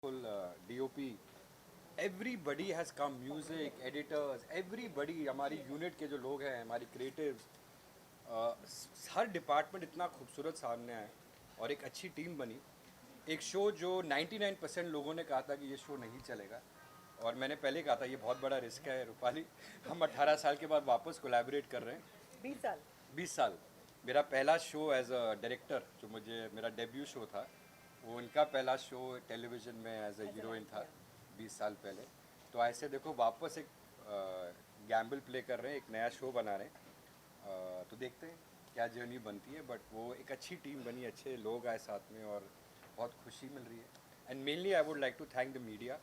DOP, everybody has come, music, editors, everybody, हमारी unit के जो लोग हैं, हमारी क्रिएटिव्स, हर डिपार्टमेंट इतना खूबसूरत सामने आया और एक अच्छी टीम बनी। एक शो जो 99% लोगों ने कहा था कि ये शो नहीं चलेगा, और मैंने पहले कहा था ये बहुत बड़ा रिस्क है रूपाली। हम 18 साल के बाद वापस कोलैबोरेट कर रहे हैं। 20 साल 20 साल। मेरा पहला शो एज अ डायरेक्टर, जो मुझे मेरा डेब्यू शो था, वो उनका पहला शो टेलीविज़न में एज अ हीरोइन था 20 साल पहले। तो ऐसे देखो वापस एक गैम्बल प्ले कर रहे हैं, एक नया शो बना रहे हैं। तो देखते हैं क्या जर्नी बनती है, बट वो एक अच्छी टीम बनी, अच्छे लोग आए साथ में और बहुत खुशी मिल रही है। And mainly I would like to thank the media.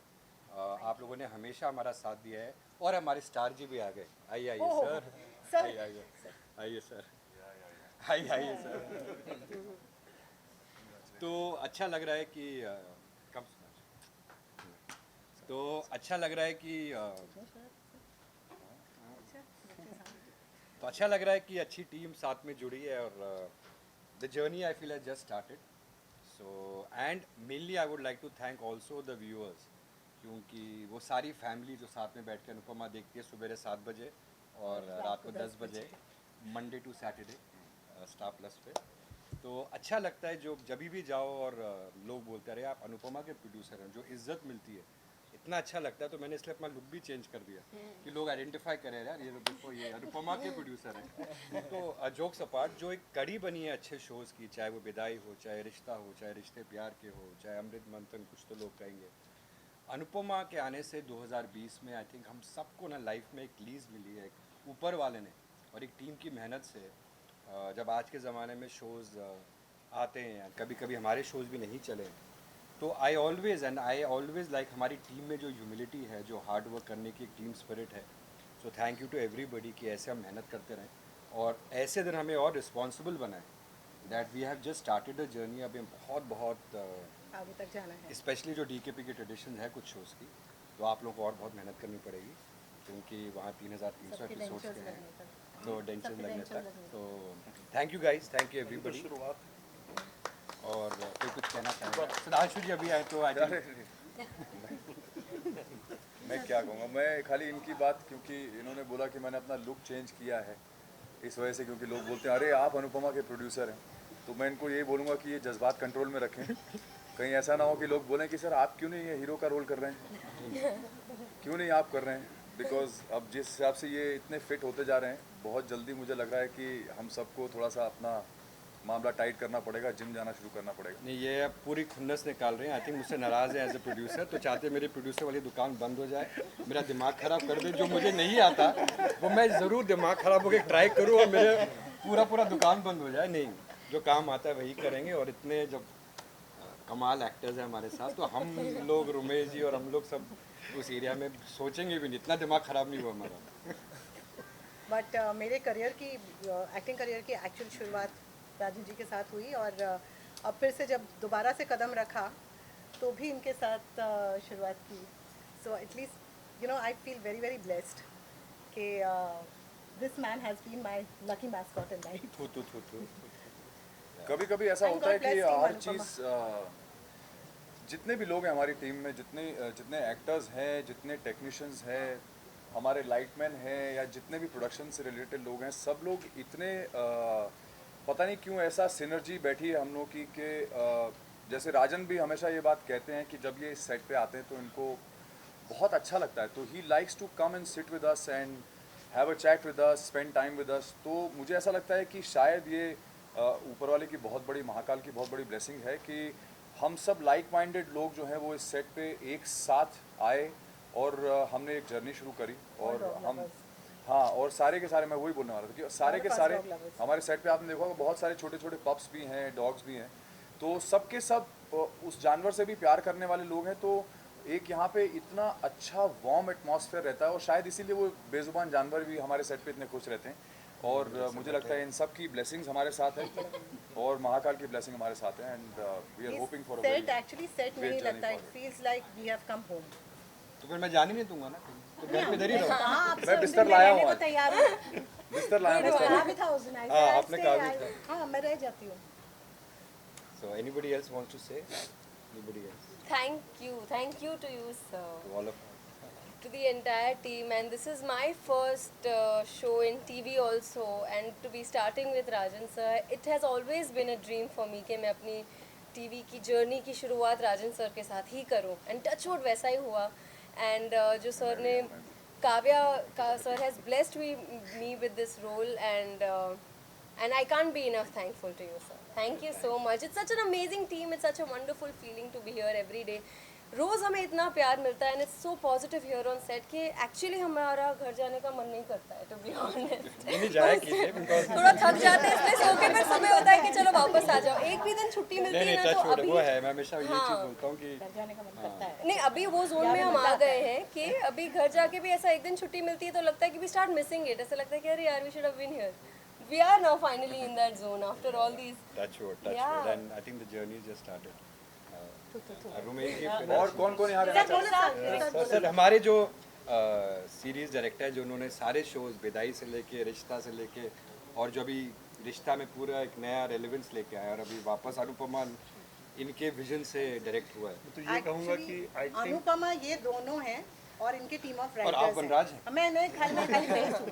आप लोगों ने हमेशा हमारा साथ दिया है, और हमारे स्टार जी भी आ गए। आइए आइए ओह सर, सर आइए आइए आइए सर, आइए आइए सर। तो अच्छा लग रहा है कि कम तो अच्छा लग रहा है कि तो अच्छा लग रहा है कि अच्छी टीम साथ में जुड़ी है, और the journey I feel has just started. So and mainly I would like to thank also the viewers, क्योंकि वो सारी फैमिली जो साथ में बैठ के अनुपमा देखती है सुबह 7 बजे और रात को 10 बजे, Monday to Saturday Star Plus पे। तो अच्छा लगता है जो जब भी जाओ और लोग बोलते रहे आप अनुपमा के प्रोड्यूसर हैं, जो इज्जत मिलती है, इतना अच्छा लगता है। तो मैंने इसलिए अपना लुक भी चेंज कर दिया कि लोग आइडेंटिफाई करें यार ये लोग देखो ये अनुपमा के प्रोड्यूसर हैं। तो जोक्स अपार्ट, जो एक कड़ी बनी है अच्छे शोज़ की, चाहे वो विदाई हो, चाहे रिश्ता हो, चाहे रिश्ते प्यार के हो, चाहे अमृत मंथन, कुछ तो लोग कहेंगे, अनुपमा के आने से 2020 में आई थिंक हम सबको ना लाइफ में एक लीज मिली है, एक ऊपर वाले ने और एक टीम की मेहनत से। जब आज के ज़माने में शोज़ आते हैं, कभी कभी हमारे शोज़ भी नहीं चले, तो आई ऑलवेज़ लाइक हमारी टीम में जो ह्यूमिलिटी है, जो हार्ड वर्क करने की एक टीम स्पिरिट है। So thank you to everybody कि ऐसे हम मेहनत करते रहें और ऐसे दिन हमें और रिस्पॉन्सिबल बनाएं। That we have just started a journey. अभी बहुत बहुत आगे तक जाना है। स्पेशली जो DKP की ट्रेडिशन है कुछ शोज़ की, तो आप लोगों को और बहुत मेहनत करनी पड़ेगी, क्योंकि वहाँ 3300 सबके एपिसोड्स डेंचर्स के हैं, लगने तक तो डेंचर सबके लगने डेंचर्स तक। लगने तो thank you guys, thank you everybody. शुरुआत और कोई कुछ कहना चाहेगा? सुधांशु जी अभी आए तो आज मैं क्या कहूँगा, मैं खाली इनकी बात, क्योंकि इन्होंने बोला कि मैंने अपना लुक चेंज किया है इस वजह से, क्योंकि लोग बोलते हैं अरे आप अनुपमा के प्रोड्यूसर हैं, तो मैं इनको यही बोलूँगा कि ये जज्बात कंट्रोल में रखें। कहीं ऐसा ना हो कि लोग बोलें कि सर आप क्यों नहीं ये हीरो का रोल कर रहे हैं, क्यों नहीं आप कर रहे हैं। बिकॉज अब जिस हिसाब से ये इतने फिट होते जा रहे हैं, बहुत जल्दी मुझे लग रहा है कि हम सबको थोड़ा सा अपना मामला टाइट करना पड़ेगा, जिम जाना शुरू करना पड़ेगा। नहीं, ये अब पूरी खुन्नस निकाल रहे हैं। आई थिंक मुझसे नाराज़ है एज ए प्रोड्यूसर, तो चाहते हैं मेरे प्रोड्यूसर वाली दुकान बंद हो जाए, मेरा दिमाग ख़राब कर दे। जो मुझे नहीं आता वो मैं ज़रूर दिमाग ख़राब होकर ट्राई करूँ और मेरे पूरा दुकान बंद हो जाए। नहीं, जो काम आता है वही करेंगे। और इतने जब कमाल एक्टर्स हैं हमारे साथ, तो हम लोग, रुमेश जी और हम लोग सब उस एरिया में सोचेंगे भी नहीं, इतना दिमाग ख़राब नहीं हुआ हमारा। बट मेरे करियर की एक्टिंग करियर की एक्चुअल शुरुआत राजन जी के साथ हुई, और अब फिर से जब दोबारा से कदम रखा तो भी इनके साथ शुरुआत की। So at least I feel very very blessed कि this man has been my lucky mascot in life. थू। कभी कभी ऐसा And होता है God कि bless team हर अनुपमा। चीज़ जितने भी लोग हैं हमारी टीम में, जितने जितने एक्टर्स हैं, जितने टेक्नीशियंस हैं, हमारे लाइटमैन हैं, या जितने भी प्रोडक्शन से रिलेटेड लोग हैं, सब लोग इतने पता नहीं क्यों ऐसा सिनर्जी बैठी है हम लोग की कि जैसे राजन भी हमेशा ये बात कहते हैं कि जब ये सेट पे आते हैं तो इनको बहुत अच्छा लगता है, तो he likes to come and sit with us and have a chat with us, spend time with us. तो मुझे ऐसा लगता है कि शायद ये ऊपर वाले की बहुत बड़ी, महाकाल की बहुत बड़ी ब्लेसिंग है कि हम सब लाइक माइंडेड लोग जो हैं वो इस सेट पे एक साथ आए और हमने एक जर्नी शुरू करी। और dog हम, lovers. हाँ, और सारे के सारे, मैं वही बोलने वाला था कि सारे के All of us सारे dog lovers. हमारे सेट पे आपने देखा होगा बहुत सारे छोटे छोटे पप्स भी हैं, डॉग्स भी हैं, तो सबके सब उस जानवर से भी प्यार करने वाले लोग हैं। तो एक यहाँ पे इतना अच्छा वार्म एटमॉस्फेयर रहता है, और शायद इसीलिए वो बेजुबान जानवर भी हमारे सेट पे इतने खुश रहते हैं। और मुझे लगता है इन सब की ब्लेसिंग्स हमारे साथ है और महाकाल की ब्लेसिंग हमारे साथ है, and we are hoping for a set actually set great नहीं journey लगता, it forward. Feels like we have come home. तो फिर मैं जाने नहीं दूंगा ना, तो घर पे इधर ही रहो। हाँ, मैं बिस्तर लाया हूँ आज। तैयार हूँ। बिस्तर लाया, Good, बिस्तर कहा लाया। भी था उस दिन, I हाँ, said, आपने "I'll कहा stay, भी हाँ मैं रह जाती हूँ। So anybody else wants to say? Anybody else? Thank you to you, sir. To all of To the entire team, and this is my first show in TV also, and to be starting with Rajan sir, it has always been a dream for me कि मैं अपनी TV की journey की शुरुआत राजन sir के साथ ही करूं, and touch wood वैसा ही हुआ. And जो सर ने काव्या का sir has blessed me with this role, and I can't be enough thankful to you, sir. Thank you so much. It's such an amazing team. It's such a wonderful feeling to be here every day. रोज़ हमें इतना प्यार मिलता है, and it's so positive here on set कि actually हमारा घर जाने का मन नहीं करता है, to be honest. नहीं जाया कीजिए because थोड़ा थक जाते हैं इसलिए सो के फिर सुबह होता है कि चलो वापस आ जाओ. एक भी दिन छुट्टी मिलती नहीं है नहीं ना, टच तो वुड अभी वो है. मैं हमेशा ये चीज़ हाँ. बोलता हूँ कि घर जाने का मन करता है. नहीं, अभी वो जोन में हम आ गए हैं कि अभी घर जाके भी ऐसा एक दिन छुट्टी मिलती है तो लगता है कि वी स्टार्ट मिसिंग इट. ऐसा लगता है कि अरे यार we should have been here. We are now finally in that zone after all these. touch wood, Yeah. and I think the journey just started. Rumesh ji और कौन कौन यहाँ रहना चाहता है? सर हमारे जो सीरीज डायरेक्टर है, जो उन्होंने सारे शोज विदाई से लेके रिश्ता से लेके और जो अभी रिश्ता में पूरा एक नया रेलेवेंस लेके आया और अभी वापस अनुपमा इनके विजन से डायरेक्ट हुआ है. तो ये कहूँगा कि आई थिंक अनुपमा ये दोनों हैं और इनके टीम ऑफ राइटर्स. आप वनराज हैं? मैं नहीं खाली फेस हूँ.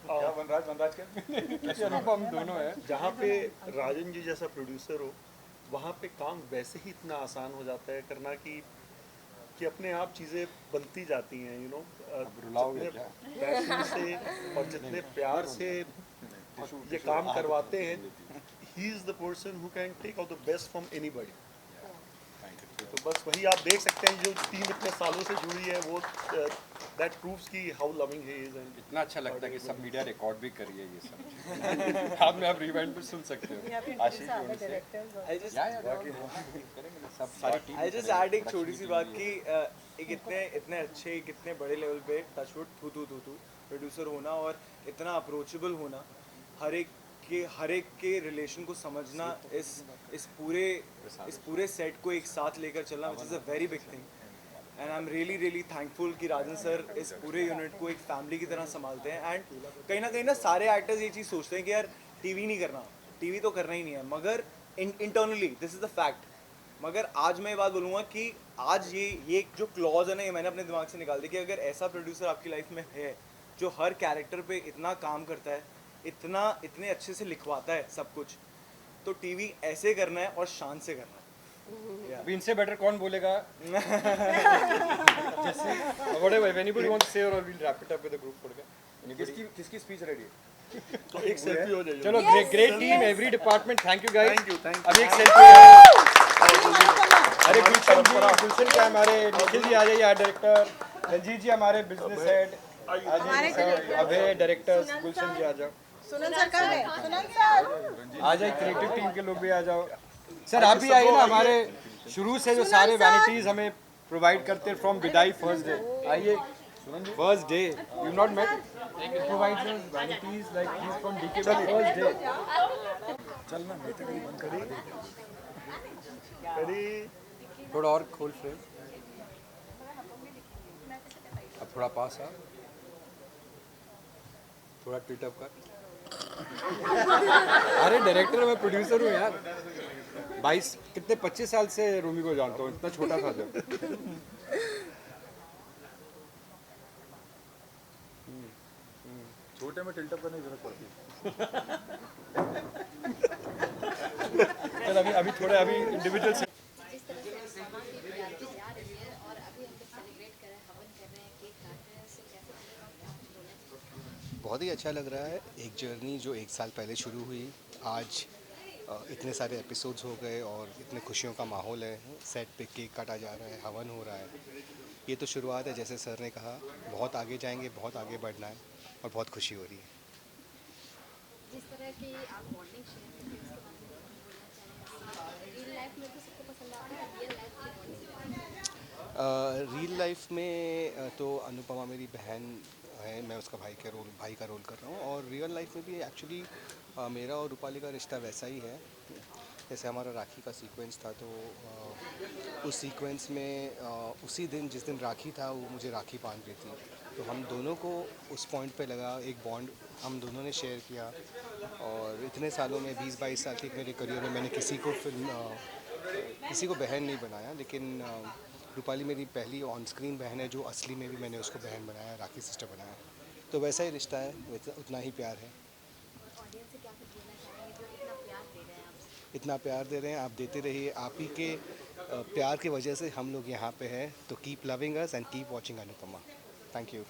क्या वनराज के अनुपम दोनों है. जहाँ पे राजन जी जैसा प्रोड्यूसर हो वहाँ पे काम वैसे ही इतना आसान हो जाता है करना कि अपने आप चीज़ें बनती जाती हैं, यू नो. रुलाओगे क्या? पैशन से और जितने प्यार से ये काम करवाते हैं, he is the person who can take out the best from anybody. तो बस वही आप देख सकते हैं, जो टीम इतने सालों से जुड़ी है वो दैट प्रूव्स की how loving he is. And इतना अच्छा लगता है कि सब मीडिया रिकॉर्ड भी करिए ये सब. आप में आप रिवाइंड पे सुन सकते हो आशीष जी उनसे. I just करेंगे सब सारी टीम. I just add एक छोटी सी बात कि एक इतने अच्छे एक इतने बड़े लेवल पे टचवुड थू प्रोड्यूसर होना और इतना अप्रोचेबल होना, हर एक के रिलेशन को समझना, इस पूरे सेट को एक साथ लेकर चलना, which is a very big thing. And I am really thankful कि राजन सर इस पूरे यूनिट को एक फैमिली की तरह संभालते हैं. एंड कहीं ना सारे एक्टर्स ये चीज़ सोचते हैं कि यार टीवी नहीं करना, टीवी तो करना ही नहीं है, मगर internally this is the fact. मगर आज मैं ये बात बोलूँगा कि आज ये जो क्लॉज है ना, ये मैंने अपने दिमाग से निकाल दिया कि अगर ऐसा प्रोड्यूसर आपकी लाइफ में है जो हर कैरेक्टर पे इतना काम करता है, इतने अच्छे से लिखवाता है सब कुछ, तो टीवी ऐसे करना है और शान से करना है. अभी इनसे बेटर कौन बोलेगा? जैसे whatever, if anybody wants to say, or we'll wrap it up with the group for anybody. किसकी स्पीच रेडी है? तो एक सेल्फी हो जाएगी. चलो great team, every department. Thank you guys. Thank अभी एक सेल्फी. अरे गुलशन क्या हमारे निखिल जी आ जाइए, आर्ट डायरेक्टर. रंजीत जी हमारे बिजनेस हेड आ जाइए. अभय डायरेक्टर. गुलशन जी आ जाओ. सुनन सर कहाँ है? सुनन सर आ जाए, क्रिएटिव टीम के लोग भी आ जाओ. सर आप भी आइए ना. हमारे शुरू से जो सारे वैनिटीज हमें प्रोवाइड करते हैं फ्रॉम विदाई फर्स्ट डे. आइए first day. You not met provides vanities like this from डीके फर्स्ट डे. चलना बंद करी. करी थोड़ा और खोल फ्रेम. अब थोड़ा पास आ. थोड़ा ट्वीट अप कर. अरे डायरेक्टर मैं प्रोड्यूसर हूँ यार. 25 साल से रूमी को जानता हूँ. इतना छोटा था जब. छोटे में टिल्टअप करने की जरूरत पड़ती है. चल अभी थोड़े अभी इंडिविजुअल से. जिस तरह से अनुपमा की बराती आ रही है और अभी हम लोग सेलिब्रेट कर रहे हैं, हवन कर रहे हैं, केक काट रहे हैं, उससे कैसे लगेगा और क्या कुछ बोलना? बहुत ही अच्छा लग रहा है. एक जर्नी जो 1 साल पहले शुरू हुई, आज इतने सारे एपिसोड्स हो गए और इतने खुशियों का माहौल है. सेट पे केक काटा जा रहा है, हवन हो रहा है. ये तो शुरुआत है. जैसे सर ने कहा, बहुत आगे जाएंगे, बहुत आगे बढ़ना है और बहुत खुशी हो रही है. जिस तरह की आप बॉन्डिंग शेयर करते हैं उसके बारे में कुछ बोलना चाहेंगे? रियल लाइफ में तो सबको पसंद आता है, रियल लाइफ की बॉन्डिंग रियल लाइफ में तो अनुपमा मेरी बहन है, मैं उसका भाई का रोल कर रहा हूँ. और रियल लाइफ में भी एक्चुअली मेरा और रूपाली का रिश्ता वैसा ही है. जैसे हमारा राखी का सीक्वेंस था, तो उस सीक्वेंस में उसी दिन जिस दिन राखी था वो मुझे राखी बांध रही थी, तो हम दोनों को उस पॉइंट पे लगा, एक बॉन्ड हम दोनों ने शेयर किया. और इतने सालों में 20-22 साल के मेरे करियर में मैंने किसी को फिल्म किसी को बहन नहीं बनाया, लेकिन रूपाली मेरी पहली ऑन स्क्रीन बहन है, जो असली में भी मैंने उसको बहन बनाया, राखी सिस्टर बनाया। तो वैसा ही रिश्ता है, उतना ही प्यार है। ऑडियंस से क्या कुछ बोलना चाहेंगे जो इतना प्यार दे रहे हैं आपसे? इतना प्यार दे रहे हैं, आप देते रहिए। आप ही के प्यार की वजह से हम लोग यहाँ पे हैं। तो keep loving us and keep watching Anupama. Thank you. तो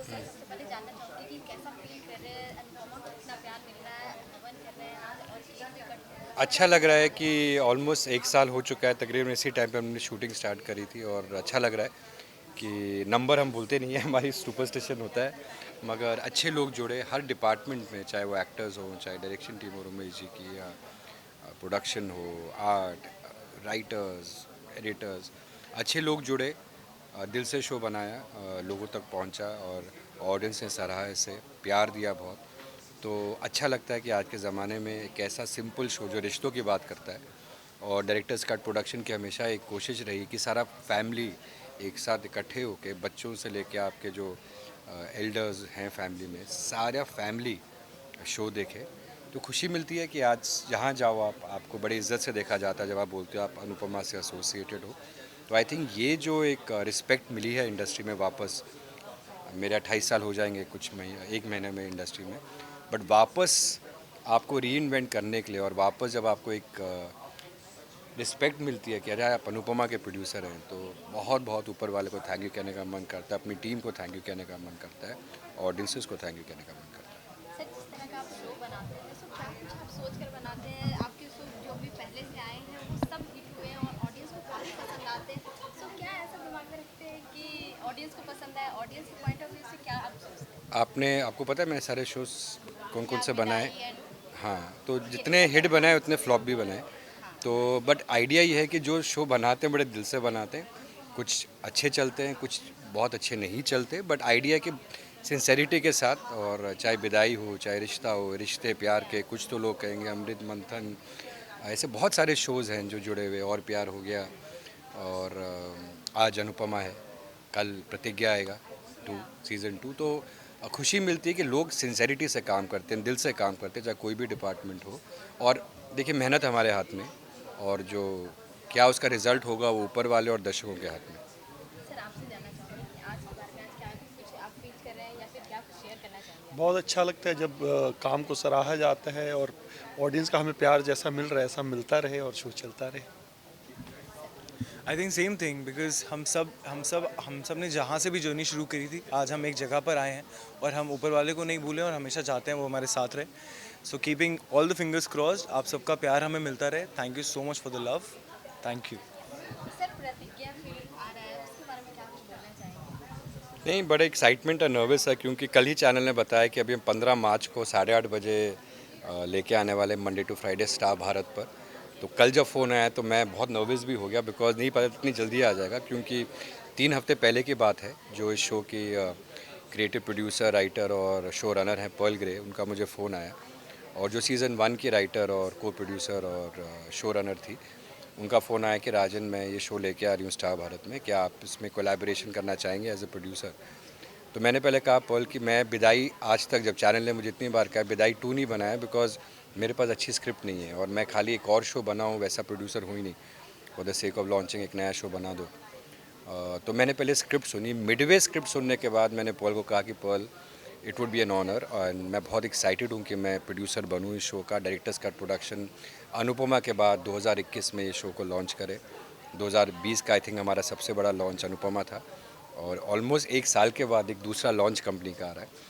सर सबसे पहले जानना चाहूँगी कि कैसा फील कर रहे हैं, अनुपमा को इतना प्यार मिल रहा है, हवन कर रहे हैं आज और केक भी कट रहा है। अच्छा लग रहा है कि ऑलमोस्ट 1 साल हो चुका है, तकरीबन इसी टाइम पे हमने शूटिंग स्टार्ट करी थी, और अच्छा लग रहा है कि नंबर हम बोलते नहीं है, हमारी सुपरस्टिशन होता है, मगर अच्छे लोग जुड़े हर डिपार्टमेंट में, चाहे वो एक्टर्स हो, चाहे डायरेक्शन टीम हो रमेश जी की, या प्रोडक्शन हो, आर्ट, राइटर्स, एडिटर्स, अच्छे लोग जुड़े, दिल से शो बनाया, लोगों तक पहुंचा, और ऑडियंस ने सराहा, इसे प्यार दिया बहुत। तो अच्छा लगता है कि आज के ज़माने में एक ऐसा सिंपल शो जो रिश्तों की बात करता है, और डायरेक्टर्स कट प्रोडक्शन की हमेशा एक कोशिश रही कि सारा फैमिली एक साथ इकट्ठे होके, बच्चों से लेके आपके जो एल्डर्स हैं फैमिली में, सारा फैमिली शो देखे। तो खुशी मिलती है कि आज जहाँ जाओ आप, आपको बड़ी इज्जत से देखा जाता है जब आप बोलते हो आप अनुपमा से एसोसिएटेड हो। तो आई थिंक ये जो एक रिस्पेक्ट मिली है इंडस्ट्री में वापस, मेरे 28 साल हो जाएंगे कुछ महीने, 1 महीने में इंडस्ट्री में, बट वापस आपको रीइन्वेंट करने के लिए, और वापस जब आपको एक रिस्पेक्ट मिलती है कि अरे आप अनुपमा के प्रोड्यूसर हैं, तो बहुत बहुत ऊपर वाले को थैंक यू कहने का मन करता है, अपनी टीम को थैंक यू कहने का मन करता है, ऑडियंसेस को थैंक यू कहने का मन करता है। सर जिस तरह का आप शो बनाते हैं तो क्या कुछ आप सोच कर बनाते हैं? आपके शो जो भी पहले से आए हैं वो सब हिट हुए हैं और ऑडियंस को काफ़ी पसंद आते हैं, सो क्या ऐसा दिमाग में रखते हैं कि ऑडियंस को पसंद आए? ऑडियंस के पॉइंट ऑफ व्यू से क्या आप सोचते हैं? आपको पता है मैंने सारे शोज कौन कौन से क्या बनाए? बिदाई है? हाँ, तो जितने हिट बनाए उतने फ्लॉप भी बनाए। तो बट आइडिया ये है कि जो शो बनाते हैं बड़े दिल से बनाते हैं, कुछ अच्छे चलते हैं, कुछ बहुत अच्छे नहीं चलते, बट आइडिया कि सिंसेरिटी के साथ, और चाहे विदाई हो, चाहे रिश्ता हो, रिश्ते प्यार के, कुछ तो लोग कहेंगे अमृत मंथन, ऐसे बहुत सारे शोज़ हैं जो जुड़े हुए, और प्यार हो गया, और आज अनुपमा है, कल प्रतिज्ञा आएगा 2 सीज़न 2। तो खुशी मिलती है कि लोग सिंसेरिटी से काम करते हैं, दिल से काम करते हैं, चाहे कोई भी डिपार्टमेंट हो। और देखिए मेहनत हमारे हाथ में, और जो क्या उसका रिजल्ट होगा वो ऊपर वाले और दर्शकों के हाथ में। सर आपसे जानना चाहूँगी कि आज के बारे में आज क्या कुछ आप फील कर रहे हैं या फिर क्या कुछ शेयर करना चाहेंगे? बहुत अच्छा लगता है जब काम को सराहा जाता है और ऑडियंस का हमें प्यार जैसा मिल रहा है ऐसा मिलता रहे और शो चलता रहे। I think same thing, because हम सब ने जहाँ से भी जर्नी शुरू करी थी, आज हम एक जगह पर आए हैं, और हम ऊपर वाले को नहीं भूलें और हमेशा चाहते हैं वो हमारे साथ रहे। So keeping all the fingers crossed, आप सबका प्यार हमें मिलता रहे। Thank you so much for the love. Thank you. Sir प्रतिज्ञा फिल्म आ रहा है उसके बारे में क्या कुछ बोलना चाहेंगे? नहीं, बड़े एक्साइटमेंट और नर्वस है, क्योंकि कल ही चैनल ने बताया कि अभी हम 15 मार्च को 8:30 बजे लेके आने वाले Monday to Friday Star Bharat पर। तो कल जब फ़ोन आया तो मैं बहुत नर्वस भी हो गया, बिकॉज नहीं पता इतनी जल्दी आ जाएगा, क्योंकि 3 हफ्ते पहले की बात है जो इस शो की क्रिएटिव प्रोड्यूसर, राइटर और शो रनर हैं पर्ल ग्रे, उनका मुझे फ़ोन आया, और जो सीज़न 1 की राइटर और को प्रोड्यूसर और शो रनर थी, उनका फ़ोन आया कि राजन मैं ये शो लेके आ रही हूँ स्टार भारत में, क्या आप इसमें कोलैबोरेशन करना चाहेंगे एज ए प्रोड्यूसर? तो मैंने पहले कहा पर्ल कि मैं विदाई, आज तक जब चैनल ने मुझे इतनी बार कहा विदाई 2 नहीं बनाया, बिकॉज मेरे पास अच्छी स्क्रिप्ट नहीं है, और मैं खाली एक और शो बनाऊँ वैसा प्रोड्यूसर हूँ ही नहीं, for the sake of launching एक नया शो बना दो। तो मैंने पहले स्क्रिप्ट सुनी, मिडवे स्क्रिप्ट सुनने के बाद मैंने पर्ल को कहा कि Pearl it would be an honour, और मैं बहुत एक्साइटेड हूँ कि मैं प्रोड्यूसर बनूँ इस शो का। डायरेक्टर्स का प्रोडक्शन अनुपमा के बाद 2021 में ये शो को लॉन्च करे। 2020 का आई थिंक हमारा सबसे बड़ा लॉन्च अनुपमा था, और ऑलमोस्ट 1 साल के बाद एक दूसरा लॉन्च कंपनी का आ रहा है।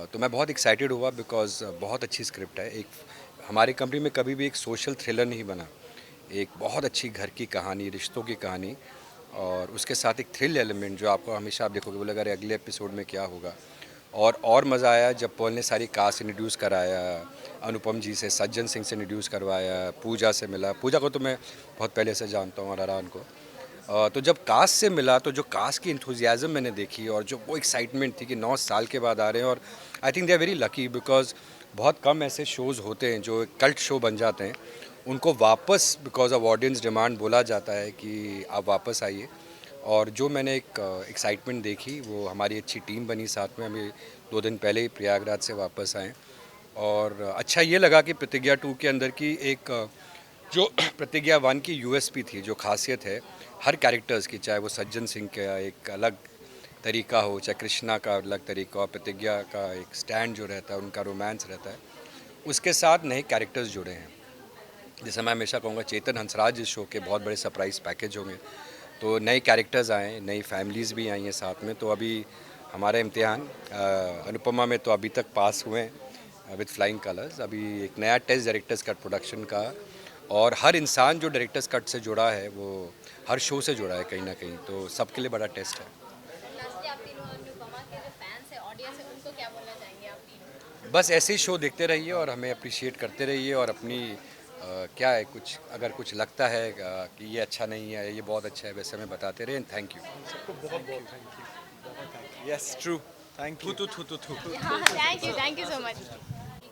तो मैं बहुत एक्साइटेड हुआ, बिकॉज बहुत अच्छी स्क्रिप्ट है। एक हमारी कंपनी में कभी भी एक सोशल थ्रिलर नहीं बना, एक बहुत अच्छी घर की कहानी, रिश्तों की कहानी, और उसके साथ एक थ्रिल एलिमेंट जो आपको हमेशा आप देखोगे, बोले अगर अगले एपिसोड में क्या होगा। और मज़ा आया जब पर्ल ने सारी कास्ट इंट्रोड्यूस कराया, अनुपम जी से, सज्जन सिंह से इंट्रोड्यूस करवाया, पूजा से मिला। पूजा को तो मैं बहुत पहले से जानता हूँ, और अरान को। तो जब कास्ट से मिला तो जो कास्ट की इंथुजियाज़म मैंने देखी, और जो वो एक्साइटमेंट थी कि 9 साल के बाद आ रहे हैं, और I think they are very lucky, because बहुत कम ऐसे शोज़ होते हैं जो कल्ट शो बन जाते हैं, उनको वापस बिकॉज ऑफ ऑडियंस डिमांड बोला जाता है कि आप वापस आइए। और जो मैंने एक एक्साइटमेंट देखी, वो हमारी अच्छी टीम बनी साथ में, हमें 2 दिन पहले ही प्रयागराज से वापस आए, और अच्छा ये लगा कि प्रतिज्ञा 2 के अंदर की एक जो प्रतिज्ञा 1 की यूएसपी थी, जो खासियत है हर कैरेक्टर्स की, चाहे वो सज्जन सिंह का एक अलग तरीका हो, चाहे कृष्णा का अलग तरीका हो, प्रतिज्ञा का एक स्टैंड जो रहता है, उनका रोमांस रहता है, उसके साथ नए कैरेक्टर्स जुड़े हैं। जैसे मैं हमेशा कहूँगा चेतन हंसराज इस शो के बहुत बड़े सरप्राइज़ पैकेज होंगे, तो नए कैरेक्टर्स आए, नई फैमिलीज़ भी आई हैं साथ में। तो अभी हमारा इम्तिहान अनुपमा में तो अभी तक पास हुए हैं विद फ्लाइंग कलर्स। अभी एक नया टेस्ट डायरेक्टर्स कट प्रोडक्शन का, और हर इंसान जो डायरेक्टर्स कट से जुड़ा है वो हर शो से जुड़ा है कहीं ना कहीं, तो सबके लिए बड़ा टेस्ट है। लास्टली आप तीनों अनुपमा के जो फैंस है, ऑडियंस है, उनको क्या बोलना चाहेंगे आप तीनों? बस ऐसे ही शो देखते रहिए और हमें अप्रिशिएट करते रहिए, और अपनी क्या है, कुछ अगर कुछ लगता है कि ये अच्छा नहीं है, ये बहुत अच्छा है, वैसे हमें बताते रहिए। Thank you. सबको बहुत बहुत thank you. Yes true, thank you. हाँ, thank you so much.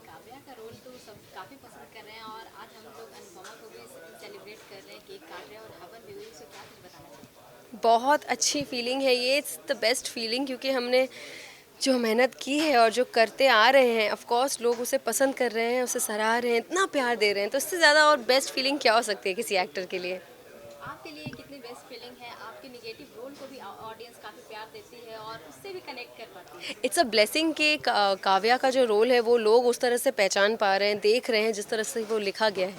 Kavya का रोल तो सब काफ़ी पसंद कर रहे हैं और आज हम लोग अनुपमा को भी सेलिब्रेट कर रहे हैं, केक काट रहे हैं और हवन भी हुई, सो क्या कुछ बताना चाहिए? बहुत अच्छी फीलिंग है ये, इट्स द बेस्ट फीलिंग, क्योंकि हमने जो मेहनत की है और जो करते आ रहे हैं, ऑफ कोर्स लोग उसे पसंद कर रहे हैं, उसे सराह रहे हैं, इतना प्यार दे रहे हैं, तो इससे ज़्यादा और बेस्ट फीलिंग क्या हो सकती है किसी एक्टर के लिए। आपके लिए कितनी बेस्ट फीलिंग है? आपके निगेटिव रोल को भी ऑडियंस काफ़ी प्यार देती है और उससे भी कनेक्ट कर पाती है। इट्स अ ब्लेसिंग कि काव्या का जो रोल है वो लोग उस तरह से पहचान पा रहे हैं, देख रहे हैं जिस तरह से वो लिखा गया है,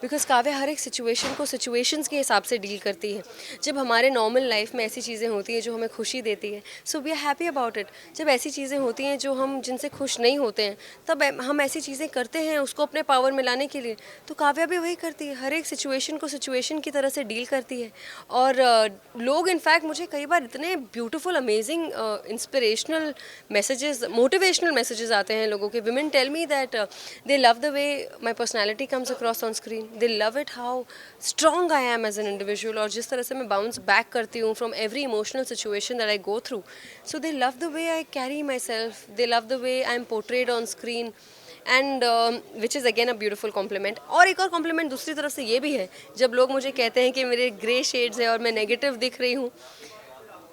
बिकॉज काव्या हर एक सिचुएशन को सिचुएशंस के हिसाब से डील करती है। जब हमारे नॉर्मल लाइफ में ऐसी चीज़ें होती हैं जो हमें खुशी देती है, so we are happy about it. जब ऐसी चीज़ें होती हैं जो हम जिनसे खुश नहीं होते हैं, तब हम ऐसी चीज़ें करते हैं उसको अपने पावर में लाने के लिए। तो काव्या भी वही करती है, हर एक सिचुएशन को सिचुएशन की तरह से डील करती है। और लोग इनफैक्ट मुझे कई बार इतने beautiful amazing inspirational messages, motivational messages आते हैं लोगों के। Women tell me that they love the way my personality comes across on screen, they love it how strong I am as an individual, और जिस तरह से मैं बाउंस बैक करती हूँ from every emotional situation that I go through. So they love the way I carry myself, they love the way I M portrayed on screen, and which is again a beautiful compliment. और एक और complement दूसरी तरफ से ये भी है, जब लोग मुझे कहते हैं कि मेरे ग्रे शेड्स है और मैं नेगेटिव दिख रही हूँ,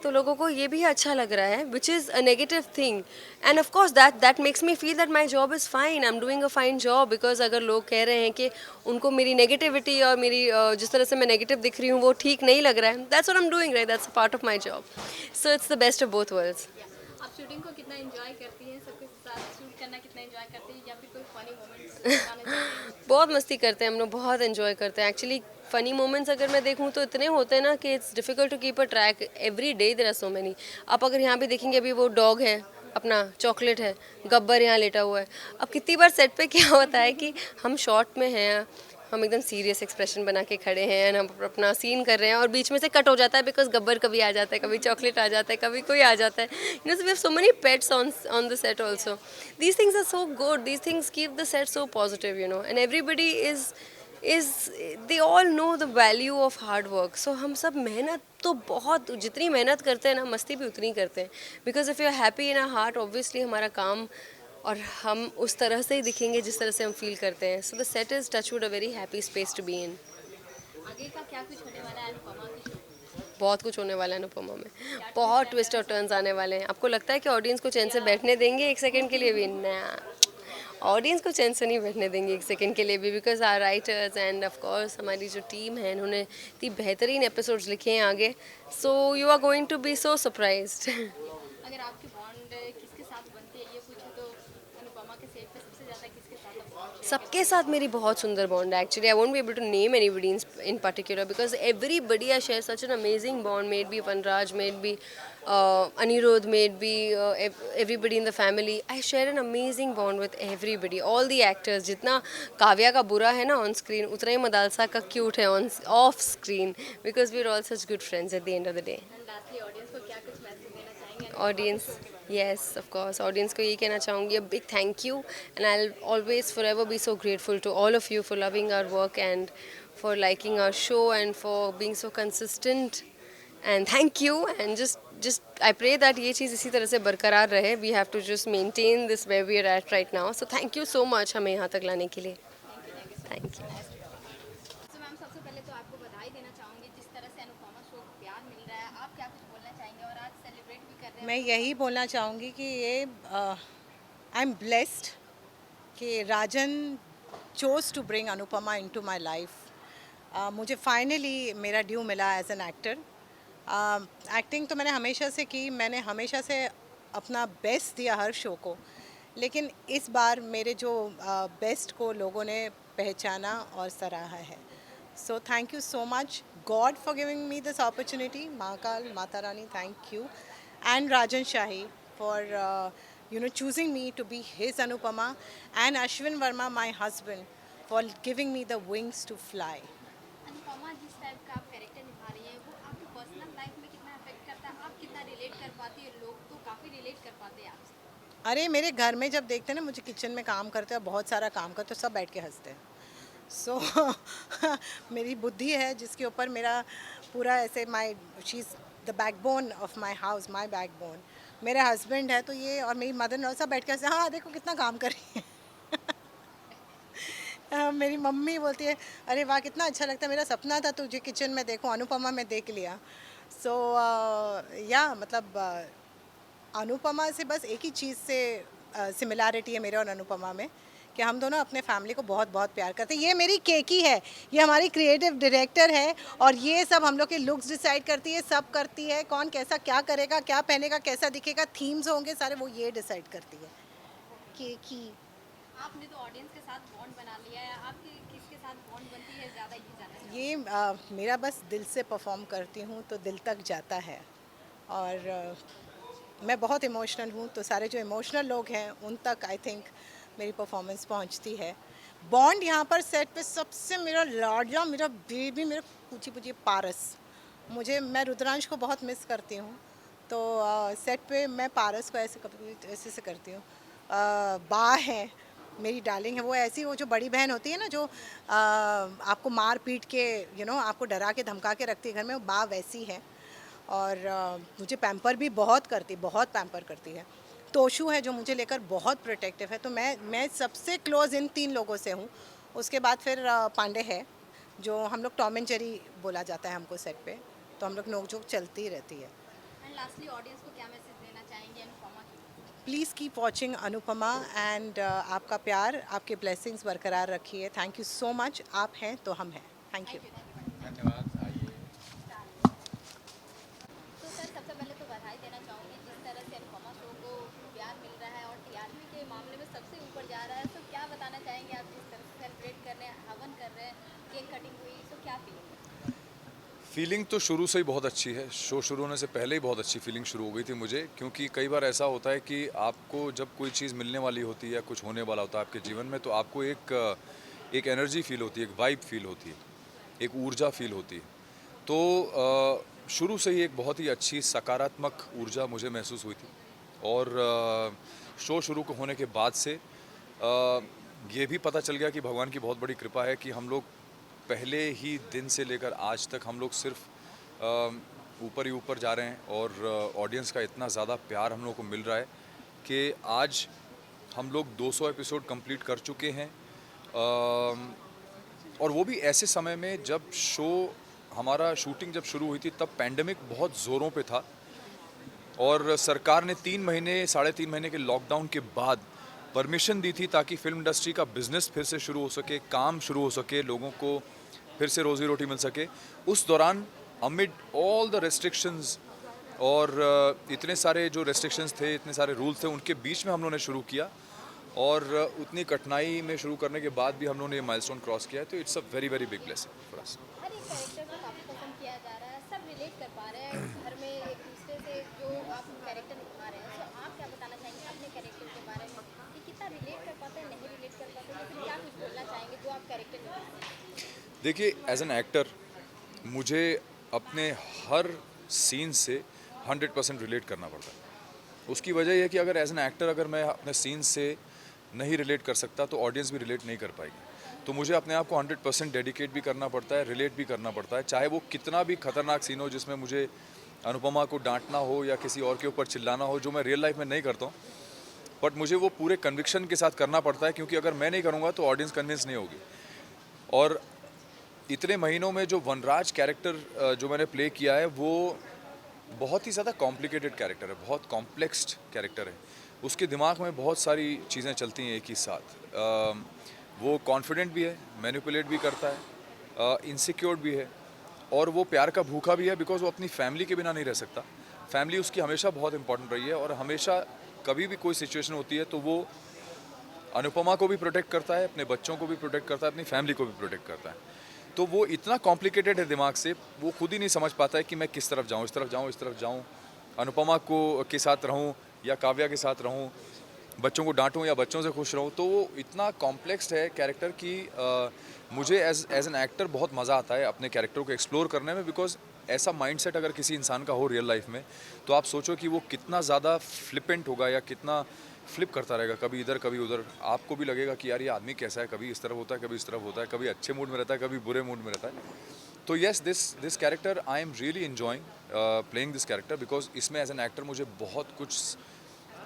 तो लोगों को ये भी अच्छा लग रहा है, which is a negative thing. And of course that makes me feel that my job is fine, I am doing a fine job, because अगर लोग कह रहे हैं कि उनको मेरी नेगेटिविटी और मेरी जिस तरह से मैं नेगेटिव दिख रही हूँ वो ठीक नहीं लग रहा है, that's what I am doing right, that's a part of my job. So it's the best of both worlds. आप शूटिंग को कितना एंजॉय करती हैं? सबके साथ शूट करना कितना एंजॉय करती हैं या फिर कोई फनी मोमेंट्स बताना चाहेंगे? बहुत मस्ती करते हैं हम लोग, बहुत एंजॉय करते हैं एक्चुअली। फ़नी मोमेंट्स अगर मैं देखूँ तो इतने होते हैं ना कि it's difficult to keep a track, every day there are so many. आप अगर यहाँ भी देखेंगे, अभी वो डॉग है अपना, चॉकलेट है, गब्बर यहाँ लेटा हुआ है। अब कितनी बार सेट पे क्या होता है कि हम शॉट में हैं, हम एकदम सीरियस एक्सप्रेशन बना के खड़े हैं एंड हम अपना सीन कर रहे हैं, और बीच में से कट हो जाता है बिकॉज गब्बर कभी आ जाता है, कभी चॉकलेट आ जाता है, कभी कोई आ जाता है। You know, we have so many pets on the set also. These things are so good, these things keep the set so positive, you know, and everybody is they all know the value of hard work. So हम सब मेहनत तो बहुत, जितनी मेहनत करते हैं ना, मस्ती भी उतनी करते हैं, because if you are happy in our heart, obviously हमारा काम और हम उस तरह से ही दिखेंगे जिस तरह से हम फील करते हैं। So the set is touchwood a very happy space to be in. आगे का क्या कुछ होने वाला है अनुपमा की शो? बहुत कुछ होने वाला है अनुपमा में, बहुत ट्विस्ट और टर्न्स आने वाले हैं। आपको लगता है कि ऑडियंस को चैन से बैठने देंगे एक सेकंड के लिए भी? ना, ऑडियंस को चैन से नहीं बैठने देंगे एक सेकंड के लिए भी, because our writers and of course हमारी जो टीम है, इन्होंने इतनी बेहतरीन एपिसोड्स लिखे हैं आगे। So you are going to be so surprised. अगर आपकी बॉन्ड किसके साथ बनती है ये पूछे तो अनुपमा के सेट पे सबसे ज़्यादा किसके साथ आप bond share सबके साथ मेरी बहुत सुंदर बॉन्ड है actually. I won't be able to name anybody in particular, because everybody I share such an amazing bond, maybe Vanraj, maybe Anirudh, maybe everybody in the family. I share an amazing bond with everybody, all the actors. जितना काव्या का बुरा है ना on screen, उतना ही मदालसा का cute है on off screen, because we are all such good friends at the end of the day. And lastly audience को क्या कुछ मैसेज देना चाहेंगे? Audience, yes of course, audience को यही कहना चाहूँगी, a big thank you, and I will always forever be so grateful to all of you for loving our work and for liking our show and for being so consistent, and thank you. And just I pray that ये चीज़ इसी तरह से बरकरार रहे। We have to just maintain this where we are at right now. So thank you so much हमें यहाँ तक लाने के लिए। Thank you. तो मैम सबसे पहले तो आपको बधाई देना चाहूँगी जिस तरह से अनुपमा शो को प्यार मिल रहा है, आप क्या कुछ बोलना चाहेंगे? और आज सेलिब्रेट भी कर रहे हैं। मैं यही बोलना चाहूँगी कि ये आई एम ब्लेस्ड कि राजन chose to bring Anupama into my life. मुझे फाइनली मेरा ड्यू मिला एज एन एक्टर. एक्टिंग तो मैंने हमेशा से की, मैंने हमेशा से अपना बेस्ट दिया हर शो को, लेकिन इस बार मेरे जो बेस्ट को लोगों ने पहचाना और सराहा है. So thank you so much God for giving me this opportunity. Mahakal, Mata Rani, thank you. And Rajan Shahi for choosing me to be his Anupama, and Ashwin Verma, my husband, for giving me the wings to fly. Anupama जिस type का आप character निभा रही हैं वो आपकी personal life में कितना अफेक्ट करता है, आप कितना रिलेट कर पाती है, लोग तो काफ़ी रिलेट कर पाते हैं आपसे. अरे मेरे घर में जब देखते हैं ना मुझे किचन में काम करते हैं, बहुत सारा काम करते हैं, सब बैठ के हंसते हैं. सो मेरी बुद्धि है जिसके ऊपर मेरा पूरा ऐसे she is the backbone of my house, my backbone. मेरा हस्बैंड है तो ये, और मेरी मदर इन सब बैठ के हंसते हैं, हाँ देखो कितना काम कर रही है. मेरी मम्मी बोलती है अरे वाह कितना अच्छा लगता है, मेरा सपना था तुझे किचन में देखो, अनुपमा में देख लिया. सो या मतलब अनुपमा से बस एक ही चीज़ से सिमिलैरिटी है मेरे और अनुपमा में, कि हम दोनों अपने फैमिली को बहुत बहुत प्यार करते हैं. ये मेरी केकी है, ये हमारी क्रिएटिव डायरेक्टर है, और ये सब हम लोग के लुक्स डिसाइड करती है, सब करती है, कौन कैसा क्या करेगा, क्या पहनेगा, कैसा दिखेगा, थीम्स होंगे सारे, वो ये डिसाइड करती है. केकी. आपने तो ऑडियंस के साथ बॉन्ड बना लिया है, आपकी किसके साथ बॉन्ड बनती है ज़्यादा, ये जानना चाहूँगी. ये मेरा बस दिल से परफॉर्म करती हूँ तो दिल तक जाता है, और मैं बहुत इमोशनल हूँ, तो सारे जो इमोशनल लोग हैं उन तक आई थिंक मेरी परफॉर्मेंस पहुंचती है. बॉन्ड यहाँ पर सेट पे सबसे मेरा लाडला, मेरा बेबी, मेरा पूछी पूछी पारस. मैं रुद्रांश को बहुत मिस करती हूँ, तो सेट पे मैं पारस को ऐसे से करती हूँ. बा है मेरी डार्लिंग है, वो ऐसी, वो जो बड़ी बहन होती है ना जो आपको मार पीट के आपको डरा के धमका के रखती है घर में, वो बा वैसी है. और मुझे पैम्पर भी बहुत पैम्पर करती है. तोशु है जो मुझे लेकर बहुत प्रोटेक्टिव है, तो मैं सबसे क्लोज़ इन 3 लोगों से हूँ. उसके बाद फिर पांडे है, जो हम लोग टॉम एंड जेरी बोला जाता है हमको सेट पे, तो हम लोग नोक-झोंक चलती रहती है. एंड लास्टली ऑडियंस को क्या मैसेज देना चाहेंगे अनुपमा की? Please keep watching Anupama, and आपका प्यार, आपके ब्लेसिंग्स बरकरार रखिए. Thank you so much. आप हैं तो हम हैं. Thank you. धन्यवाद. आइए. तो सर सबसे पहले तो बधाई देना चाहूँगी जिस तरह से अनुपमा शो को प्यार मिल रहा है और टीआरपी के मामले में सबसे ऊपर जा रहा है. तो क्या बताना चाहेंगे आप, जिस तरह से सेलिब्रेट कर रहे हैं, हवन कर रहे हैं, केक कटिंग हुई, तो क्या फीलिंग है? फीलिंग तो शुरू से ही बहुत अच्छी है. शो शुरू होने से पहले ही बहुत अच्छी फीलिंग शुरू हो गई थी मुझे, क्योंकि कई बार ऐसा होता है कि आपको जब कोई चीज़ मिलने वाली होती है या कुछ होने वाला होता है आपके जीवन में, तो आपको एक एनर्जी फील होती है, एक वाइब फील होती है, एक ऊर्जा फील होती है. तो शुरू से ही एक बहुत ही अच्छी सकारात्मक ऊर्जा मुझे महसूस हुई थी. और शो शुरू होने के बाद से ये भी पता चल गया कि भगवान की बहुत बड़ी कृपा है कि हम लोग पहले ही दिन से लेकर आज तक हम लोग सिर्फ ऊपर ही ऊपर जा रहे हैं, और ऑडियंस का इतना ज़्यादा प्यार हम लोग को मिल रहा है कि आज हम लोग 200 एपिसोड कंप्लीट कर चुके हैं. और वो भी ऐसे समय में जब हमारा शूटिंग जब शुरू हुई थी तब पैंडेमिक बहुत ज़ोरों पे था, और सरकार ने 3.5 महीने के लॉकडाउन के बाद परमिशन दी थी ताकि फिल्म इंडस्ट्री का बिज़नेस फिर से शुरू हो सके, काम शुरू हो सके, लोगों को फिर से रोज़ी रोटी मिल सके. उस दौरान अमिड ऑल द रेस्ट्रिक्शंस और इतने सारे जो रेस्ट्रिक्शंस थे, इतने सारे रूल्स थे, उनके बीच में हम लोगों ने शुरू किया, और उतनी कठिनाई में शुरू करने के बाद भी हम लोगों ने ये माइलस्टोन क्रॉस किया है. तो it's a very very big blessing for us. हर एक कैरेक्टर को काफ़ी पसंद किया जा रहा है, सब रिलेट कर पा रहे हैं घर में एक दूसरे से, जो आप कैरेक्टर निभा रहे हैं. तो आप क्या बताना चाहेंगे अपने कैरेक्टर के बारे में, कि कितना रिलेट कर पाते हैं, नहीं रिलेट कर पाते हैं, लेकिन क्या कुछ बोलना चाहेंगे जो आप कैरेक्टर निभा रहे हैं? देखिए, एज एन एक्टर मुझे अपने हर सीन से 100% रिलेट करना पड़ता है. उसकी वजह यह है कि अगर एज एन एक्टर अगर मैं अपने सीन से नहीं रिलेट कर सकता तो ऑडियंस भी रिलेट नहीं कर पाएगी. तो मुझे अपने आप को 100% डेडिकेट भी करना पड़ता है, रिलेट भी करना पड़ता है, चाहे वो कितना भी खतरनाक सीन हो जिसमें मुझे अनुपमा को डांटना हो या किसी और के ऊपर चिल्लाना हो, जो मैं रियल लाइफ में नहीं करता हूँ. बट मुझे वो पूरे कन्विक्शन के साथ करना पड़ता है, क्योंकि अगर मैं नहीं करूँगा तो ऑडियंस कन्विंस नहीं होगी. और इतने महीनों में जो वनराज कैरेक्टर जो मैंने प्ले किया है वो बहुत ही ज़्यादा कॉम्प्लिकेटेड कैरेक्टर है, बहुत कॉम्प्लेक्स्ड कैरेक्टर है. उसके दिमाग में बहुत सारी चीज़ें चलती हैं एक ही साथ। वो कॉन्फिडेंट भी है, मैनिपुलेट भी करता है, इनसिक्योर भी है, और वो प्यार का भूखा भी है, बिकॉज वो अपनी फैमिली के बिना नहीं रह सकता। फैमिली उसकी हमेशा बहुत इंपॉर्टेंट रही है, और हमेशा कभी भी कोई सिचुएशन होती है तो वो अनुपमा को भी प्रोटेक्ट करता है, अपने बच्चों को भी प्रोटेक्ट करता है, अपनी फैमिली को भी प्रोटेक्ट करता है। तो वो इतना कॉम्प्लिकेटेड है दिमाग से, वो खुद ही नहीं समझ पाता है कि मैं किस तरफ जाऊँ, इस तरफ जाऊँ, इस तरफ जाऊँ, अनुपमा को के साथ रहूँ या काव्या के साथ रहूँ, बच्चों को डांटूं या बच्चों से खुश रहूं। तो वो इतना कॉम्प्लेक्स है कैरेक्टर कि मुझे एज एन एक्टर बहुत मज़ा आता है अपने कैरेक्टर को एक्सप्लोर करने में, बिकॉज ऐसा माइंडसेट अगर किसी इंसान का हो रियल लाइफ में, तो आप सोचो कि वो कितना ज़्यादा फ्लिपेंट होगा या कितना फ्लिप करता रहेगा, कभी इधर कभी उधर। आपको भी लगेगा कि यार ये आदमी कैसा है, कभी इस तरफ होता है, कभी इस तरफ होता है, कभी अच्छे मूड में रहता है, कभी बुरे मूड में रहता है। तो yes, this character I am really enjoying playing this character, because इसमें एज एन एक्टर मुझे बहुत कुछ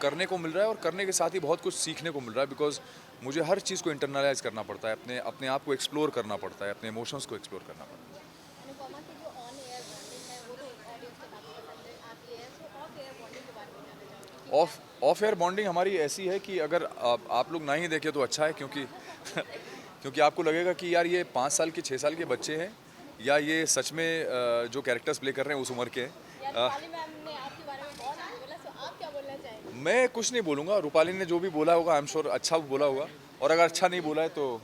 करने को मिल रहा है, और करने के साथ ही बहुत कुछ सीखने को मिल रहा है, बिकॉज मुझे हर चीज़ को इंटरनलाइज करना पड़ता है, अपने अपने आप को एक्सप्लोर करना पड़ता है, अपने इमोशंस को एक्सप्लोर करना पड़ता है। अनुपमा की जो ऑन एयर बॉन्डिंग है वो तो ऑडियंस को काफ़ी पसंद आती है, सो ऑफ एयर बॉन्डिंग के बारे में जानना चाहूँगी। ऑफ एयर बॉन्डिंग हमारी ऐसी है कि अगर आप लोग ना ही देखें तो अच्छा है, क्योंकि क्योंकि आपको लगेगा कि यार ये 5 साल के 6 साल के बच्चे हैं, या ये सच में जो कैरेक्टर्स प्ले कर रहे हैं उस उम्र के हैं। यार रूपाली मैम ने आपके बारे में बहुत कुछ बोला, सो आप क्या बोलना चाहेंगे? मैं कुछ नहीं बोलूँगा, रूपाली ने जो भी बोला होगा आई एम श्योर अच्छा बोला होगा, और अगर अच्छा नहीं बोला है तो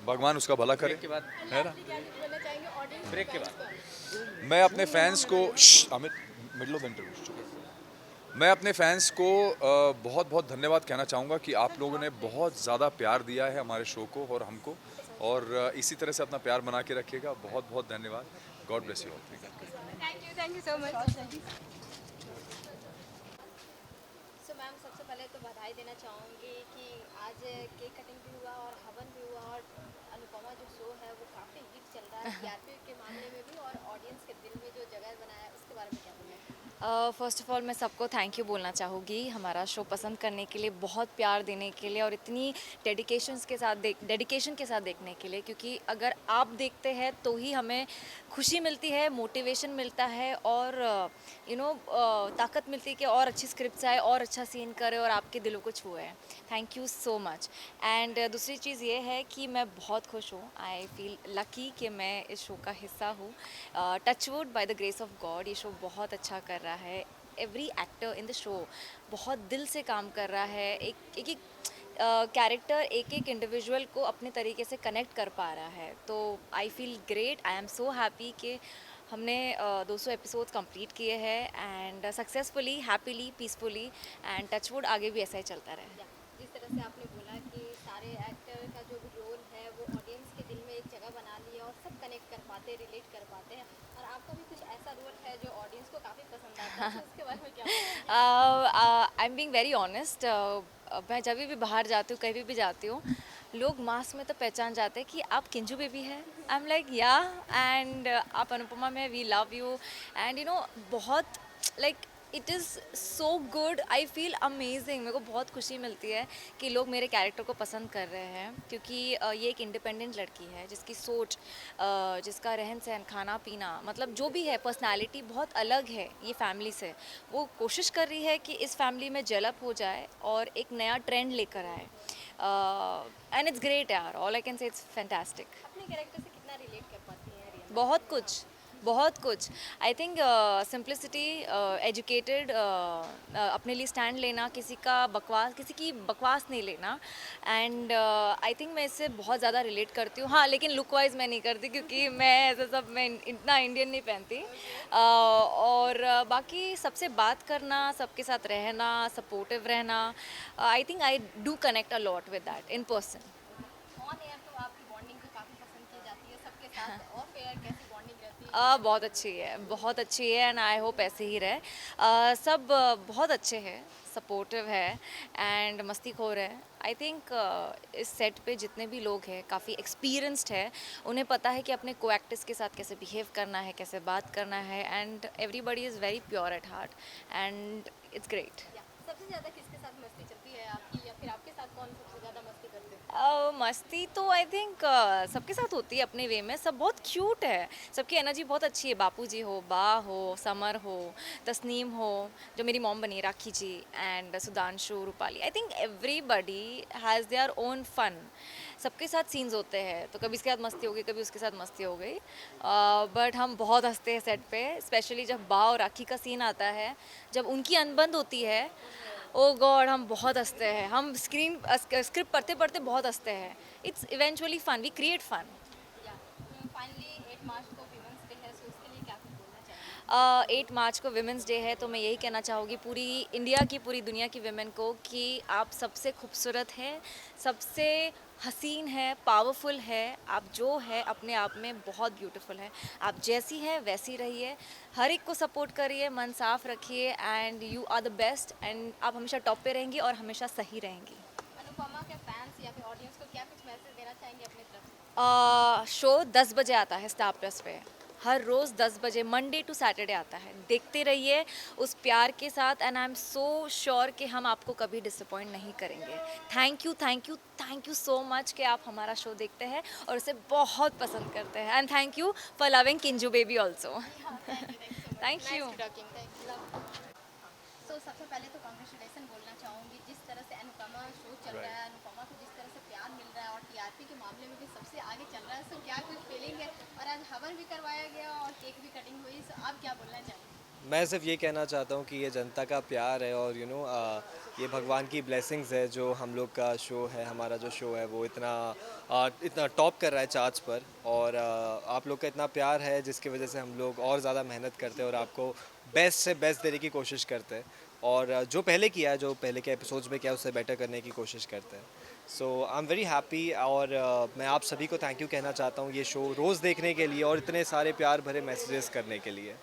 भगवान उसका भला करे, है ना। आप क्या कुछ बोलना चाहेंगे ऑडियंस ब्रेक के बाद मैं अपने फैंस को अमित मिडल ऑफ इंटरव्यू, मैं अपने फैंस को बहुत बहुत धन्यवाद कहना चाहूँगा कि आप लोगों ने बहुत ज़्यादा प्यार दिया है हमारे शो को और हमको, और इसी तरह से अपना प्यार बना के रखिएगा। बहुत बहुत धन्यवाद। God bless you all. Thank you so much. So ma'am, सबसे पहले तो बधाई देना चाहूँगी कि आज केक कटिंग भी हुआ और हवन भी हुआ, और अनुपमा जो शो है वो काफ़ी हिट चल रहा है टीआरपी के मामले में भी, और ऑडियंस के दिल में जो जगह बनाया है उसके बारे में क्या बोलना है? फ़र्स्ट ऑफ़ ऑल मैं सबको थैंक यू बोलना चाहूँगी हमारा शो पसंद करने के लिए, बहुत प्यार देने के लिए, और इतनी डेडिकेशन के साथ देखने के लिए, क्योंकि अगर आप देखते हैं तो ही हमें खुशी मिलती है, मोटिवेशन मिलता है, और ताकत मिलती है कि और अच्छी स्क्रिप्ट्स आए, और अच्छा सीन करे, और आपके दिलों को छुए। Thank you so much. And दूसरी चीज़ ये है कि मैं बहुत खुश हूँ, आई फील लकी कि मैं इस शो का हिस्सा हूँ। Touchwood, by the grace of God, ये शो बहुत अच्छा कर रहा है। Every actor in the show बहुत दिल से काम कर रहा है, एक कैरेक्टर, एक एक इंडिविजुअल को अपने तरीके से कनेक्ट कर पा रहा है। तो I feel great, I am so happy कि हमने 200 एपिसोड्स कंप्लीट किए हैं, and successfully, happily, peacefully, and touchwood आगे भी ऐसा ही चलता रहे। जिस तरह से आपने बोला कि सारे एक्टर का जो भी रोल है वो ऑडियंस के दिल में एक जगह बना लिया और सब कनेक्ट कर पाते, रिलेट कर पाते हैं, और आपका भी कुछ ऐसा रोल है जो ऑडियंस को काफ़ी पसंद आता है, तो उसके बारे में क्या बोलेंगे? I am being very honest. मैं जब भी बाहर जाती हूँ, कहीं भी जाती हूँ, लोग मास्क में तो पहचान जाते हैं कि आप किंजू बेबी है। आई एम लाइक या, एंड आप अनुपमा में, वी लव यू, एंड बहुत like it is so good, I feel amazing. मेरे को बहुत खुशी मिलती है कि लोग मेरे कैरेक्टर को पसंद कर रहे हैं, क्योंकि ये एक इंडिपेंडेंट लड़की है जिसकी सोच, जिसका रहन सहन, खाना पीना, मतलब जो भी है, पर्सनालिटी बहुत अलग है ये फैमिली से। वो कोशिश कर रही है कि इस फैमिली में डेवलप हो जाए और एक नया ट्रेंड लेकर आए, एंड इट्स ग्रेट यार, all I can say it's fantastic. अपने कैरेक्टर से कितना रिलेट कर पाती हैं रिया? बहुत कुछ, बहुत कुछ। आई थिंक सिंप्लिसिटी, एजुकेटेड, अपने लिए स्टैंड लेना, किसी की बकवास नहीं लेना, एंड आई थिंक मैं इससे बहुत ज़्यादा रिलेट करती हूँ। हाँ, लेकिन लुक वाइज मैं नहीं करती, क्योंकि मैं ऐसा सब, मैं इतना इंडियन नहीं पहनती। और बाकी सबसे बात करना, सबके साथ रहना, सपोर्टिव रहना, I think I do connect a lot with that in person. On air तो आपकी बॉन्डिंग को काफ़ी पसंद की जाती है सबके साथ, ऑफ एयर कैसी बॉन्डिंग रहती है? बहुत अच्छी है, बहुत अच्छी है, एंड आई होप ऐसे ही रहे। सब बहुत अच्छे हैं, सपोर्टिव है, एंड मस्तीखोर है। आई थिंक इस सेट पे जितने भी लोग हैं काफ़ी एक्सपीरियंस्ड है, उन्हें पता है कि अपने को-एक्टर्स के साथ कैसे बिहेव करना है, कैसे बात करना है, and everybody is very pure at heart, and it's great. सबसे ज़्यादा किसके साथ मस्ती चलती है आपकी, या फिर आपके साथ कौन सबसे ज़्यादा मस्ती करते हैं? मस्ती तो आई थिंक सबके साथ होती है अपने वे में। सब बहुत क्यूट है, सबकी एनर्जी बहुत अच्छी है। बापू जी हो, बा हो, समर हो, तस्नीम हो, जो मेरी मॉम बनी Rakhi ji, and Sudhanshu, Rupali. I think everybody has their own fun. सबके साथ सीन्स होते हैं, तो कभी इसके साथ मस्ती हो गई, कभी उसके साथ मस्ती हो गई। बट हम बहुत हंसते हैं सेट पे, स्पेशली जब बा और राखी का सीन आता है, जब उनकी अनबन होती है। ओ गॉड, हम बहुत हंसते हैं। हम स्क्रिप्ट पढ़ते पढ़ते बहुत हंसते हैं। It's eventually fun, we create fun. Finally 8 March को विमेंस डे है, सो उसके लिए क्या कुछ बोलना चाहिए? 8 मार्च को विमेंस डे है, तो मैं यही कहना चाहूँगी पूरी इंडिया की, पूरी दुनिया की विमेन को कि आप सबसे खूबसूरत है, सबसे हसीन है, पावरफुल है। आप जो है अपने आप में बहुत ब्यूटीफुल है। आप जैसी है वैसी रहिए, हर एक को सपोर्ट करिए, मन साफ रखिए, and you are the best, and आप हमेशा टॉप पे रहेंगी और हमेशा सही रहेंगी। अनुपमा के फैंस या फिर ऑडियंस को क्या कुछ मैसेज देना चाहेंगे अपनी तरफ से? शो 10 बजे आता है स्टार प्लस पे, हर रोज़ 10 बजे, मंडे टू सैटरडे आता है। देखते रहिए उस प्यार के साथ, and I am so sure कि हम आपको कभी डिसअपॉइंट नहीं करेंगे। Thank you, thank you, thank you so much कि आप हमारा शो देखते हैं और उसे बहुत पसंद करते हैं। And thank you for loving Kinju baby also. Thank you. So सबसे पहले तो कॉन्ग्रेचुलेसन बोलना चाहूँगी, जिस तरह से अनुपमा शो चल रहा है, अनुपमा को जिस तरह से प्यार मिल रहा है और टीआरपी के मामले में भी सबसे आगे चल रहा है। सो क्या कुछ फीलिंग है? और आज हवन भी करवाया गया और केक भी कटिंग हुई, सो आप क्या बोलना चाहेंगे? मैं सिर्फ ये कहना चाहता हूँ कि ये जनता का प्यार है और ये भगवान की ब्लेसिंग्स है जो हम लोग का शो है, हमारा जो शो है वो इतना टॉप कर रहा है चार्ट्स पर। और आप लोग का इतना प्यार है जिसकी वजह से हम लोग और ज़्यादा मेहनत करते हैं और आपको बेस्ट से बेस्ट देने की कोशिश करते हैं। और जो पहले किया है, जो पहले के एपिसोड्स में किया, उससे बेटर करने की कोशिश करते हैं। सो आई एम वेरी हैप्पी और मैं आप सभी को थैंक यू कहना चाहता हूँ ये शो रोज़ देखने के लिए और इतने सारे प्यार भरे मैसेजेस करने के लिए।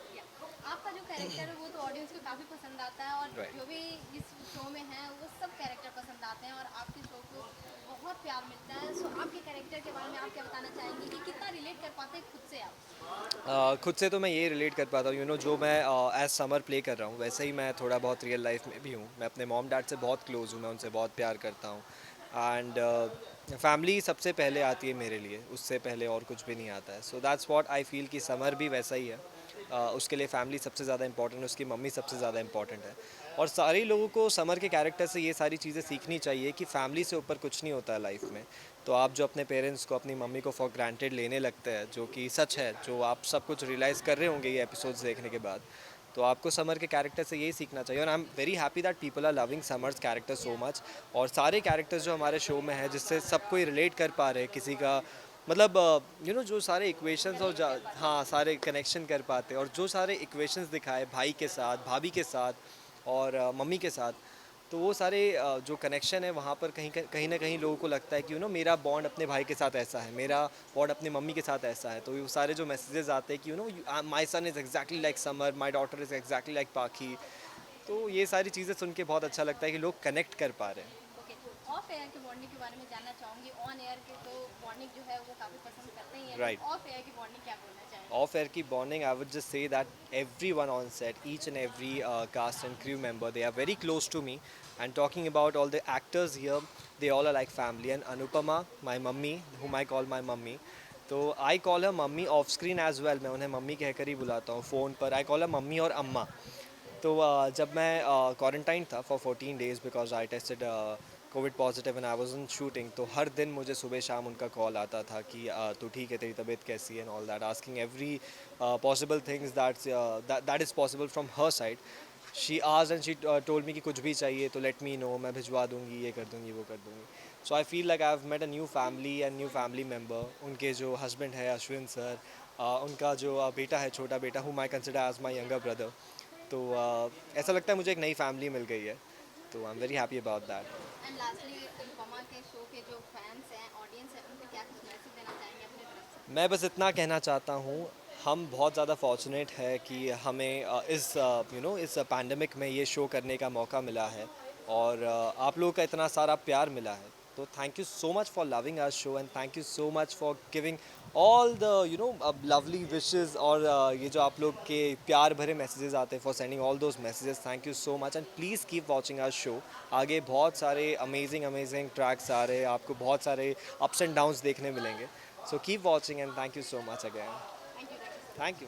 आपका जो कैरेक्टर है वो तो ऑडियंस को काफ़ी पसंद आता है और Right. जो भी इस शो में है वो सब कैरेक्टर पसंद आते हैं और आपके शो को बहुत प्यार मिलता है। सो आपके कैरेक्टर के बारे में आप क्या बताना चाहेंगे कि कितना रिलेट कर पाते हैं खुद से आप? खुद से तो मैं ये रिलेट कर पाता हूँ, जो मैं एज समर प्ले कर रहा हूँ वैसे ही मैं थोड़ा बहुत रियल लाइफ में भी हूँ। मैं अपने मॉम डैड से बहुत क्लोज हूँ, मैं उनसे बहुत प्यार करता हूँ। एंड फैमिली सबसे पहले आती है मेरे लिए, उससे पहले और कुछ भी नहीं आता है। So that's what I feel कि समर भी वैसा ही है। उसके लिए फैमिली सबसे ज़्यादा इंपॉर्टेंट है, उसकी मम्मी सबसे ज़्यादा इंपॉर्टेंट है। और सारे लोगों को समर के कैरेक्टर से ये सारी चीज़ें सीखनी चाहिए कि फैमिली से ऊपर कुछ नहीं होता है लाइफ में। तो आप जो अपने पेरेंट्स को, अपनी मम्मी को फॉर ग्रांटेड लेने लगते हैं, जो कि सच है, जो आप सब कुछ रियलाइज़ कर रहे होंगे ये एपिसोड्स देखने के बाद, तो आपको समर के कैरेक्टर से यही सीखना चाहिए। और I am very happy that people are loving Samar's character so much. और सारे कैरेक्टर्स जो हमारे शो में है जिससे सब कोई रिलेट कर पा रहे हैं, किसी का मतलब जो सारे इक्वेशंस और हाँ सारे कनेक्शन कर पाते हैं। और जो सारे इक्वेशंस दिखाए भाई के साथ, भाभी के साथ और मम्मी के साथ, तो वो सारे जो कनेक्शन है वहाँ पर कहीं ना कहीं लोगों को लगता है कि मेरा बॉन्ड अपने भाई के साथ ऐसा है, मेरा बॉन्ड अपनी मम्मी के साथ ऐसा है। तो वो सारे जो मैसेजेस आते हैं कि my son is exactly like Samar, my daughter is exactly like Pakhi. तो ये सारी चीज़ें सुन के बहुत अच्छा लगता है कि लोग कनेक्ट कर पा रहे हैं। ओके, ऑफ एयर की बॉन्डिंग के बारे में जानना चाहूँगी। ऑन एयर की तो बॉन्डिंग जो है वो काफ़ी पसंद करते ही हैं, Right. ऑफ एयर की बॉन्डिंग क्या बोलना चाहेंगे? Off air की bonding, I would just say that everyone on set, each and every cast and crew member, they are very close to me. And talking about all the actors here, they all are like family. And Anupama, my mummy, whom I call my mummy, तो I call her mummy off screen as well. मैं उन्हें mummy कहकर ही बुलाता हूँ phone पर। I call her mummy और अम्मा। तो जब मैं क्वारंटाइन था for 14 days because I tasted Covid positive and I was in shooting, तो हर दिन मुझे सुबह शाम उनका कॉल आता था कि तू ठीक है, तेरी तबीयत कैसी है and all that, asking every possible things that is possible from her side. She asked and she told me कि कुछ भी चाहिए तो लेट मी नो, मैं भिजवा दूँगी, ये कर दूँगी, वो कर दूँगी। So I feel like I have met a new family and new family member. उनके जो हस्बैंड है अश्विन सर, उनका जो बेटा है, छोटा बेटा, whom I consider as my younger brother. तो ऐसा लगता है मुझे एक नई फैमिली मिल गई है। तो आई am very happy about that. And lastly Anupama के शो के जो फैंस हैं, ऑडियंस है, उनको क्या कुछ मैसेज देना चाहेंगे अपनी तरफ से? मैं बस इतना कहना चाहता हूँ, हम बहुत ज़्यादा फॉर्चुनेट है कि हमें इस पैंडमिक में ये शो करने का मौका मिला है और आप लोगों का इतना सारा प्यार मिला है। तो thank you so much for loving our show and thank you so much for giving all the lovely wishes और ये जो आप लोग के प्यार भरे मैसेजेस आते हैं, for sending all those messages, thank you so much and please keep watching our show. आगे बहुत सारे amazing tracks आ रहे हैं, आपको बहुत सारे ups and downs देखने मिलेंगे. So keep watching and thank you so much again. Thank you.